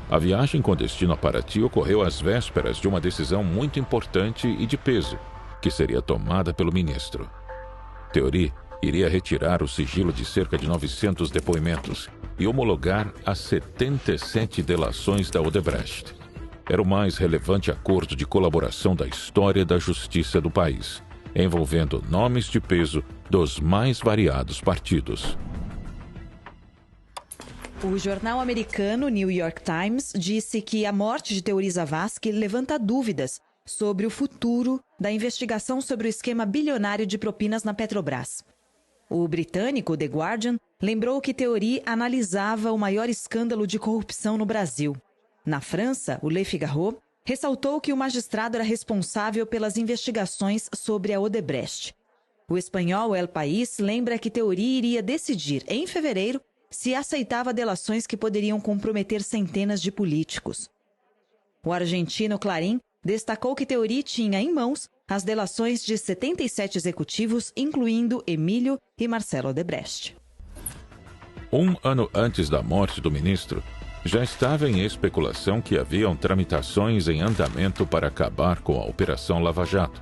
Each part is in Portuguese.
A viagem com destino a Paraty ocorreu às vésperas de uma decisão muito importante e de peso, que seria tomada pelo ministro. Theory iria retirar o sigilo de cerca de 900 depoimentos e homologar as 77 delações da Odebrecht. Era o mais relevante acordo de colaboração da história da justiça do país, envolvendo nomes de peso dos mais variados partidos. O jornal americano New York Times disse que a morte de Theory Zavascki levanta dúvidas sobre o futuro da investigação sobre o esquema bilionário de propinas na Petrobras. O britânico The Guardian lembrou que Theory analisava o maior escândalo de corrupção no Brasil. Na França, o Le Figaro ressaltou que o magistrado era responsável pelas investigações sobre a Odebrecht. O espanhol El País lembra que Theory iria decidir, em fevereiro, se aceitava delações que poderiam comprometer centenas de políticos. O argentino Clarín destacou que Theory tinha em mãos as delações de 77 executivos, incluindo Emílio e Marcelo Odebrecht. Um ano antes da morte do ministro, já estava em especulação que haviam tramitações em andamento para acabar com a Operação Lava Jato.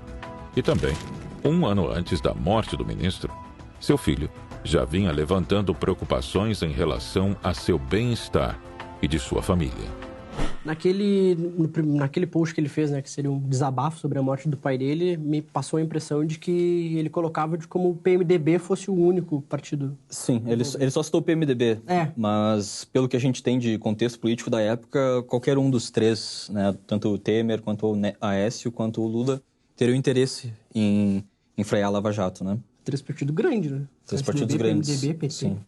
E também, um ano antes da morte do ministro, seu filho já vinha levantando preocupações em relação a seu bem-estar e de sua família. Naquele post que ele fez, né, que seria um desabafo sobre a morte do pai dele, me passou a impressão de que ele colocava de como o PMDB fosse o único partido. Sim, ele só citou o PMDB, mas pelo que a gente tem de contexto político da época, qualquer um dos três, né, tanto o Temer, quanto o Aécio, quanto o Lula, teria o interesse em frear a Lava Jato, né? Três partidos grandes, né? Três partidos grandes. PMDB, PT. Sim.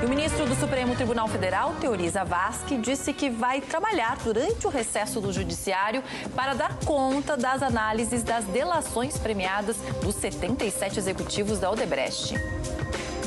E o ministro do Supremo Tribunal Federal, Theory Zavascki, disse que vai trabalhar durante o recesso do Judiciário para dar conta das análises das delações premiadas dos 77 executivos da Odebrecht.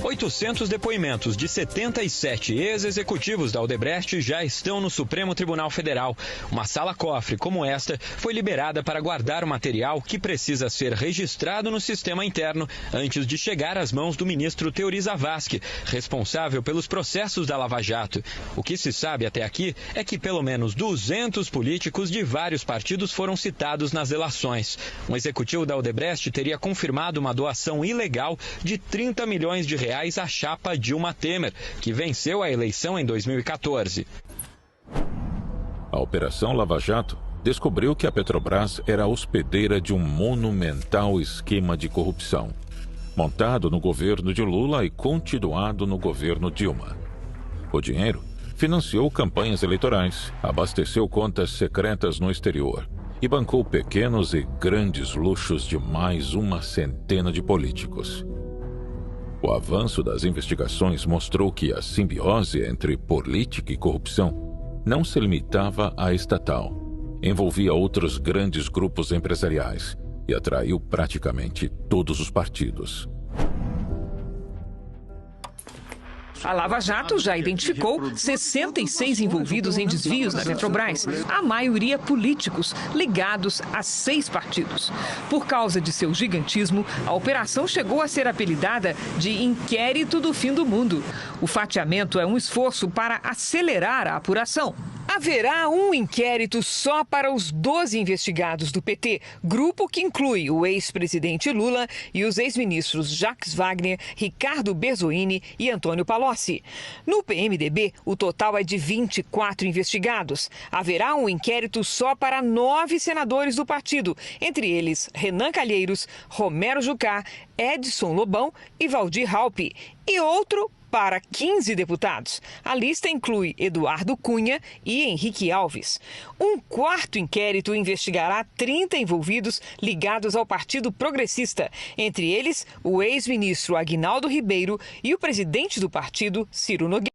800 depoimentos de 77 ex-executivos da Odebrecht já estão no Supremo Tribunal Federal. Uma sala-cofre como esta foi liberada para guardar o material que precisa ser registrado no sistema interno antes de chegar às mãos do ministro Theory Zavascki, responsável pelos processos da Lava Jato. O que se sabe até aqui é que pelo menos 200 políticos de vários partidos foram citados nas delações. Um executivo da Odebrecht teria confirmado uma doação ilegal de 30 milhões de reais à chapa Dilma Temer, que venceu a eleição em 2014. A Operação Lava Jato descobriu que a Petrobras era hospedeira de um monumental esquema de corrupção, montado no governo de Lula e continuado no governo Dilma. O dinheiro financiou campanhas eleitorais, abasteceu contas secretas no exterior e bancou pequenos e grandes luxos de mais uma centena de políticos. O avanço das investigações mostrou que a simbiose entre política e corrupção não se limitava à estatal. Envolvia outros grandes grupos empresariais e atraiu praticamente todos os partidos. A Lava Jato já identificou 66 envolvidos em desvios na Petrobras, a maioria políticos ligados a 6 partidos. Por causa de seu gigantismo, a operação chegou a ser apelidada de Inquérito do Fim do Mundo. O fatiamento é um esforço para acelerar a apuração. Haverá um inquérito só para os 12 investigados do PT, grupo que inclui o ex-presidente Lula e os ex-ministros Jacques Wagner, Ricardo Berzoini e Antônio Palocci. No PMDB, o total é de 24 investigados. Haverá um inquérito só para 9 senadores do partido, entre eles Renan Calheiros, Romero Jucá, Edson Lobão e Valdir Raupp, e outro para 15 deputados. A lista inclui Eduardo Cunha e Henrique Alves. Um quarto inquérito investigará 30 envolvidos ligados ao Partido Progressista, entre eles o ex-ministro Aguinaldo Ribeiro e o presidente do partido, Ciro Nogueira.